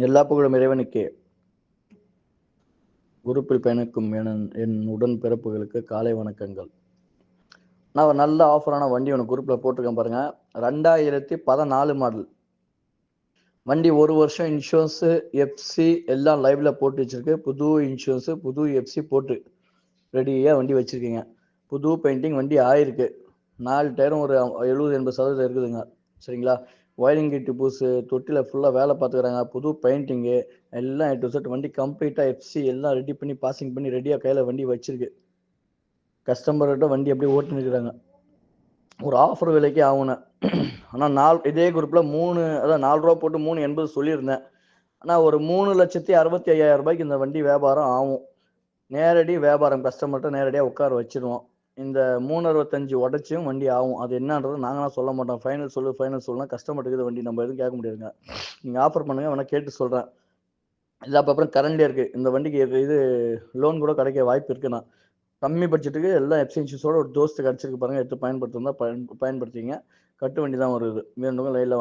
எல்லா புகழும் இறைவனுக்கே. குரூப்பில் பயணிக்கும் என் உடன் பிறப்புகளுக்கு காலை வணக்கங்கள். நான் ஒரு நல்ல ஆஃபரான வண்டி ஒன்று குரூப்பில் போட்டிருக்கேன் பாருங்க. 2014 மாடல் வண்டி. 1 வருஷம் இன்சூரன்ஸு, எஃப்சி எல்லாம் லைவ்ல போட்டு வச்சிருக்கு. புது இன்சூரன்ஸு, புது எஃப்சி போட்டு ரெடியாக வண்டி வச்சிருக்கீங்க. புது பெயிண்டிங் வண்டி ஆயிருக்கு. 4 டயரும் ஒரு 70-80% இருக்குதுங்க. சரிங்களா? ஒயரிங் கிட்டு புதுசு, தொட்டியில் ஃபுல்லாக வேலை பார்த்துக்கிறாங்க. புது பெயிண்டிங்கு எல்லாம் A to Z. வண்டி கம்ப்ளீட்டாக எஃப்சி எல்லாம் ரெடி பண்ணி பாசிங் பண்ணி ரெடியாக கையில் வண்டி வச்சிருக்கு. கஸ்டமர்கிட்ட வண்டி அப்படியே ஓட்டின்னு இருக்கிறாங்க. ஒரு ஆஃபர் விலைக்கு ஆகுன. ஆனால் இதே குரூப்பில் 4 ரூபா போட்டு 380 சொல்லியிருந்தேன். ஆனால் ஒரு 3,65,000 ரூபாய்க்கு இந்த வண்டி வியாபாரம் ஆகும். நேரடி வியாபாரம். கஸ்டமர்கிட்ட நேரடியாக உட்கார வச்சிருவோம். இந்த 365 உடச்சும் வண்டி ஆகும். அது என்னன்றது நாங்களாம் சொல்ல மாட்டோம். ஃபைனல் சொல்லலாம். கஸ்டமர்ட்டுக்கு வண்டி நம்ம எதுவும் கேட்க முடியாதுங்க. நீங்கள் ஆஃபர் பண்ணுங்க, வேணா கேட்டு சொல்கிறேன். இது அப்புறம் கரண்ட்லேயே இருக்குது. இந்த வண்டிக்கு இது லோன் கூட கிடைக்க வாய்ப்பு இருக்குண்ணா. கம்மி பட்ஜெட்டுக்கு எல்லாம் எஃப்சி இன்சூரன்ஸோட ஒரு தோஸ்து கிடச்சிருக்கு பாருங்க. எடுத்து பயன்படுத்தினா பயன்படுத்திங்க. கட்டு வண்டி தான் வருது. வேணுங்க லைனில்